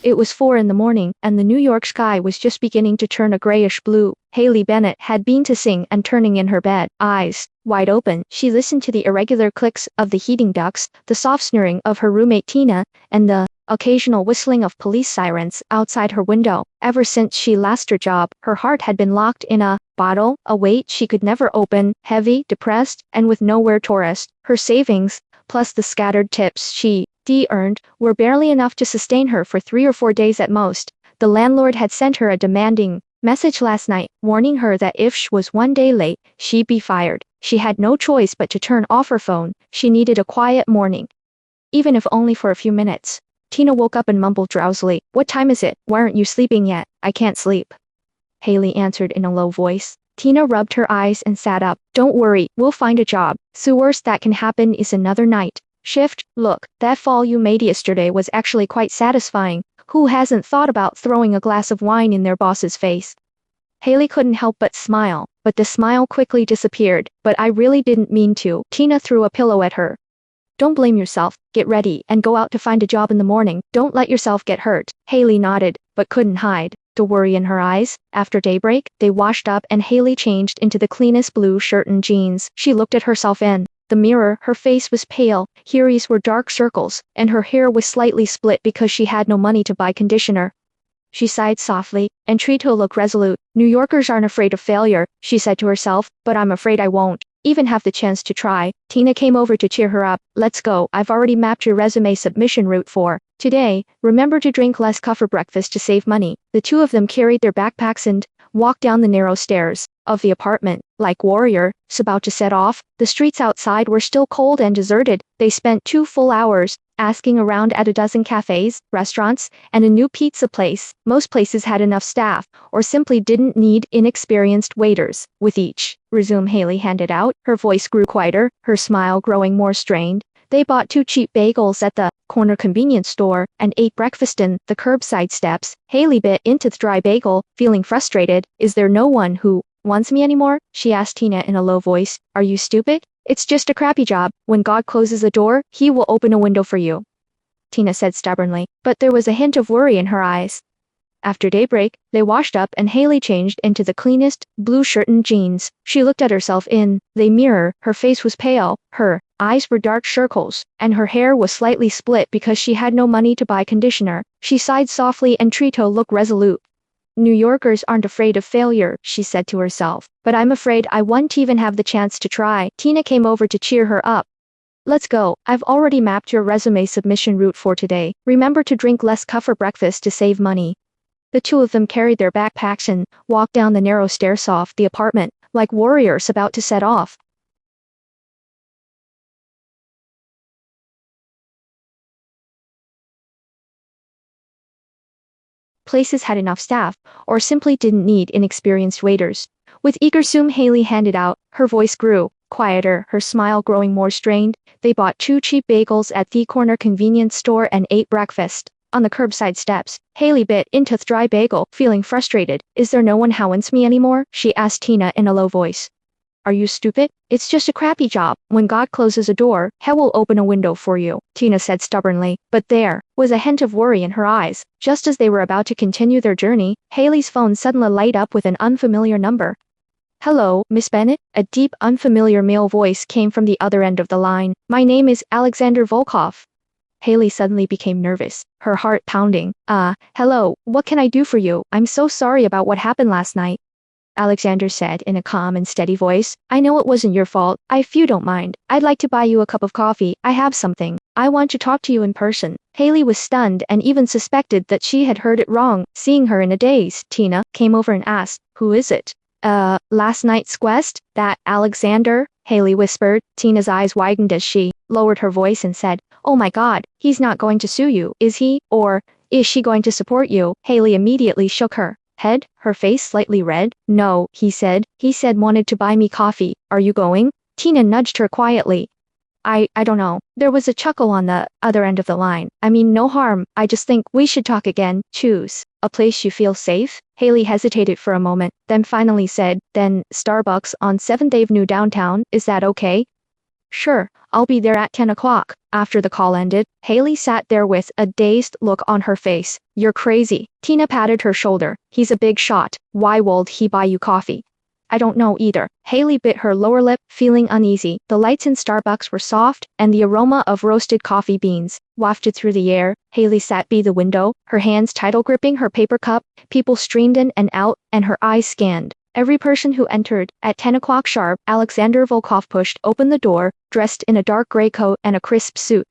It was 4 in the morning, and the New York sky was just beginning to turn a grayish blue. Haley Bennett had been to sing and turning in her bed, eyes wide open, she listened to the irregular clicks of the heating ducts, the soft snoring of her roommate Tina, and the occasional whistling of police sirens outside her window. Ever since she lost her job, her heart had been locked in a bottle, a weight she could never open, heavy, depressed, and with nowhere to rest. Her savings, plus the scattered tips she earned, were barely enough to sustain her for 3 or 4 days at most. The landlord had sent her a demanding message last night, warning her that if she was 1 day late, she'd be fired. She had no choice but to turn off her phone. She needed a quiet morning, even if only for a few minutes. Tina woke up and mumbled drowsily, "What time is it? Why aren't you sleeping yet?" "I can't sleep," Haley answered in a low voice. Tina rubbed her eyes and sat up. "Don't worry, we'll find a job. The worst that can happen is another night shift. Look, that fall you made yesterday was actually quite satisfying. Who hasn't thought about throwing a glass of wine in their boss's face?" Haley couldn't help but smile, but the smile quickly disappeared. "But I really didn't mean to." Tina threw a pillow at her. "Don't blame yourself, get ready, and go out to find a job in the morning. Don't let yourself get hurt." Haley nodded, but couldn't hide the worry in her eyes. After daybreak, they washed up and Haley changed into the cleanest blue shirt and jeans. She looked at herself in the mirror. Her face was pale, her eyes were dark circles, and her hair was slightly split because she had no money to buy conditioner. She sighed softly, and tried to look resolute. "New Yorkers aren't afraid of failure," she said to herself, "but I'm afraid I won't even have the chance to try." Tina came over to cheer her up. "Let's go. I've already mapped your resume submission route for today. Remember to drink less coffee for breakfast to save money." The two of them carried their backpacks and walked down the narrow stairs of the apartment, like warriors about to set off. The streets outside were still cold and deserted. They spent 2 full hours asking around at a dozen cafes, restaurants, and a new pizza place. Most places had enough staff, or simply didn't need inexperienced waiters. With each resume Haley handed out, her voice grew quieter, her smile growing more strained. They bought 2 cheap bagels at the corner convenience store and ate breakfast in the curbside steps. Haley bit into the dry bagel, feeling frustrated. "Is there no one who wants me anymore?" she asked Tina in a low voice. "Are you stupid? It's just a crappy job. When God closes a door, he will open a window for you," Tina said stubbornly, but there was a hint of worry in her eyes. After daybreak, they washed up and Haley changed into the cleanest blue shirt and jeans. She looked at herself in the mirror. Her face was pale, her eyes were dark circles, and her hair was slightly split because she had no money to buy conditioner. She sighed softly and tried to look resolute. "New Yorkers aren't afraid of failure," she said to herself, "but I'm afraid I won't even have the chance to try." Tina came over to cheer her up. "Let's go. I've already mapped your resume submission route for today. Remember to drink less coffee for breakfast to save money." The two of them carried their backpacks and walked down the narrow stairs off the apartment, like warriors about to set off. Places had enough staff, or simply didn't need inexperienced waiters. With eager zoom Haley handed out, her voice grew quieter, her smile growing more strained. They bought 2 cheap bagels at the corner convenience store and ate breakfast on the curbside steps. Haley bit into the dry bagel, feeling frustrated. "Is there no one who wants me anymore?" she asked Tina in a low voice. "Are you stupid? It's just a crappy job. When God closes a door, he will open a window for you," Tina said stubbornly, but there was a hint of worry in her eyes. Just as they were about to continue their journey, Haley's phone suddenly lighted up with an unfamiliar number. "Hello, Miss Bennett?" A deep, unfamiliar male voice came from the other end of the line. "My name is Alexander Volkov." Haley suddenly became nervous, her heart pounding. Hello, what can I do for you? I'm so sorry about what happened last night," Alexander said in a calm and steady voice. "I know it wasn't your fault. If you don't mind, I'd like to buy you a cup of coffee. I have something. I want to talk to you in person." Haley was stunned and even suspected that she had heard it wrong. Seeing her in a daze, Tina came over and asked, "Who is it?" Last night's guest? That Alexander?" Haley whispered. Tina's eyes widened as she lowered her voice and said, "Oh my God, he's not going to sue you, is he? Or is she going to support you?" Haley immediately shook her head, her face slightly red. "No," he said. "He said wanted to buy me coffee. Are you going?" Tina nudged her quietly. I don't know." There was a chuckle on the other end of the line. "I mean no harm, I just think we should talk again. Choose a place you feel safe." Haley hesitated for a moment, then finally said, "Then Starbucks on 7th Avenue downtown, is that okay?" Sure, I'll be there at 10 o'clock. After the call ended, Haley sat there with a dazed look on her face. You're crazy. Tina patted her shoulder. He's a big shot. Why would he buy you coffee? I don't know either. Haley bit her lower lip, feeling uneasy. The lights in Starbucks were soft, and the aroma of roasted coffee beans wafted through the air. Haley sat by the window, her hands title gripping her paper cup. People streamed in and out, and her eyes scanned every person who entered. At 10 o'clock sharp, Alexander Volkov pushed open the door, dressed in a dark gray coat and a crisp suit.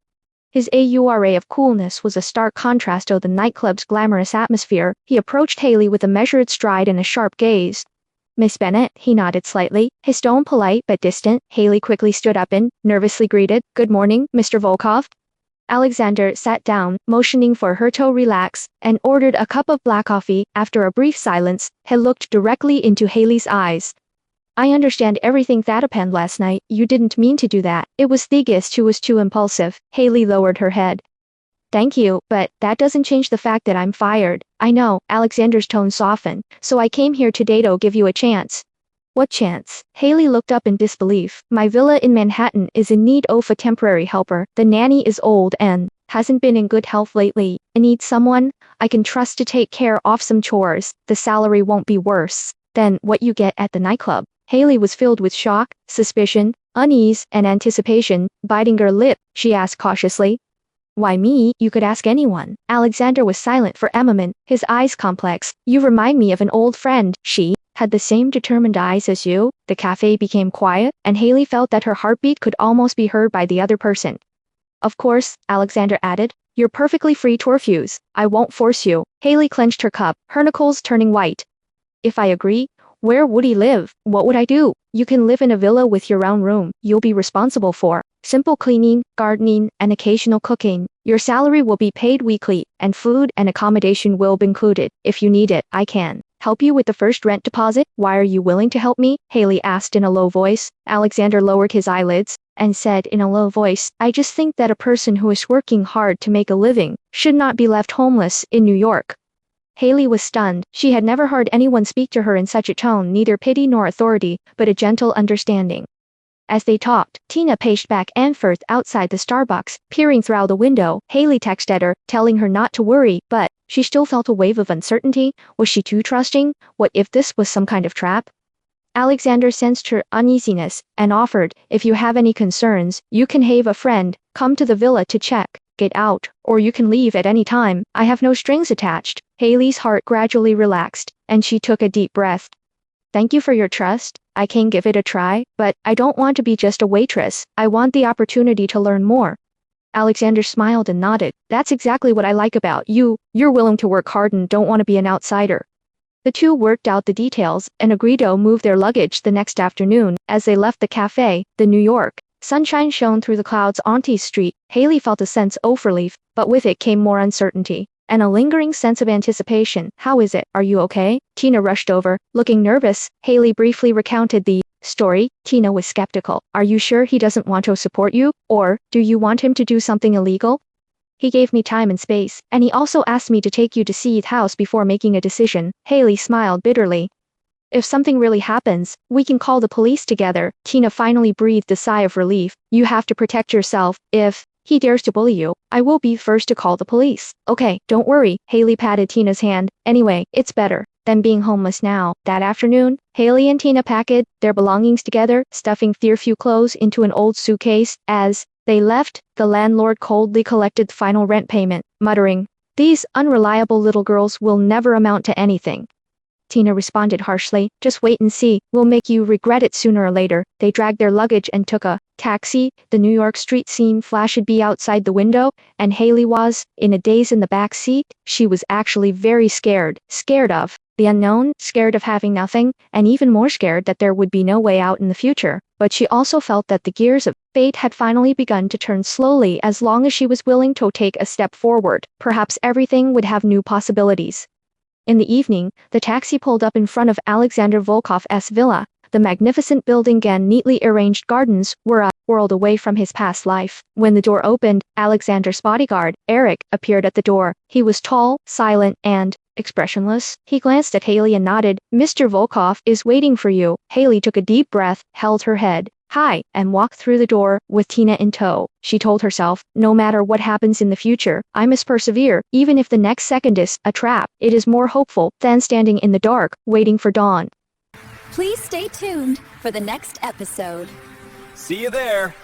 His aura of coolness was a stark contrast to the nightclub's glamorous atmosphere. He approached Haley with a measured stride and a sharp gaze. Miss Bennett, he nodded slightly, his tone polite but distant. Haley quickly stood up and nervously greeted, Good morning, Mr. Volkov. Alexander sat down, motioning for her to relax, and ordered a cup of black coffee. After a brief silence, he looked directly into Haley's eyes. I understand everything that happened last night. You didn't mean to do that. It was the guest who was too impulsive. Haley lowered her head. Thank you, but that doesn't change the fact that I'm fired. I know, Alexander's tone softened, so I came here today to give you a chance. What chance? Haley looked up in disbelief. My villa in Manhattan is in need of a temporary helper. The nanny is old and hasn't been in good health lately. I need someone I can trust to take care of some chores. The salary won't be worse than what you get at the nightclub. Haley was filled with shock, suspicion, unease, and anticipation. Biting her lip, she asked cautiously, Why me? You could ask anyone. Alexander was silent for a moment, his eyes complex. You remind me of an old friend. She had the same determined eyes as you. The cafe became quiet, and Haley felt that her heartbeat could almost be heard by the other person. Of course, Alexander added, you're perfectly free to refuse. I won't force you. Haley clenched her cup, her knuckles turning white. If I agree, where would he live? What would I do? You can live in a villa with your own room. You'll be responsible for simple cleaning, gardening, and occasional cooking. Your salary will be paid weekly, and food and accommodation will be included. If you need it, I can help you with the first rent deposit. Why are you willing to help me? Haley asked in a low voice. Alexander lowered his eyelids and said in a low voice, I just think that a person who is working hard to make a living should not be left homeless in New York. Haley was stunned. She had never heard anyone speak to her in such a tone, neither pity nor authority, but a gentle understanding. As they talked, Tina paced back and forth outside the Starbucks, peering through the window. Haley texted her, telling her not to worry, but she still felt a wave of uncertainty. Was she too trusting? What if this was some kind of trap? Alexander sensed her uneasiness and offered, if you have any concerns, you can have a friend come to the villa to check. Get out, or you can leave at any time. I have no strings attached. Haley's heart gradually relaxed, and she took a deep breath. Thank you for your trust. I can give it a try, but I don't want to be just a waitress. I want the opportunity to learn more. Alexander smiled and nodded. That's exactly what I like about you. You're willing to work hard and don't want to be an outsider. The two worked out the details and agreed to move their luggage the next afternoon. As they left the cafe, the New York sunshine shone through the clouds onto street. Haley felt a sense of relief, but with it came more uncertainty and a lingering sense of anticipation. How is it? Are you okay? Tina rushed over, looking nervous. Haley briefly recounted the story. Tina was skeptical. Are you sure he doesn't want to support you? Or do you want him to do something illegal? He gave me time and space, and he also asked me to take you to see his house before making a decision. Haley smiled bitterly. If something really happens, we can call the police together. Tina finally breathed a sigh of relief. You have to protect yourself. If he dares to bully you, I will be first to call the police. Okay, don't worry. Haley patted Tina's hand. Anyway, it's better than being homeless now. That afternoon, Haley and Tina packed their belongings together, stuffing their few clothes into an old suitcase. As they left, the landlord coldly collected the final rent payment, muttering, These unreliable little girls will never amount to anything. Tina responded harshly, just wait and see, we'll make you regret it sooner or later. They dragged their luggage and took a taxi. The New York street scene flashed be outside the window, and Haley was, in a daze in the back seat. She was actually very scared. Scared of the unknown, scared of having nothing, and even more scared that there would be no way out in the future. But she also felt that the gears of fate had finally begun to turn slowly. As long as she was willing to take a step forward, perhaps everything would have new possibilities. In the evening, the taxi pulled up in front of Alexander Volkov's villa. The magnificent building and neatly arranged gardens were a world away from his past life. When the door opened, Alexander's bodyguard, Eric, appeared at the door. He was tall, silent, and expressionless. He glanced at Haley and nodded. Mr. Volkov is waiting for you. Haley took a deep breath, held her head, Hi, and walked through the door, with Tina in tow. She told herself, no matter what happens in the future, I must persevere, even if the next second is a trap. It is more hopeful than standing in the dark, waiting for dawn. Please stay tuned for the next episode. See you there.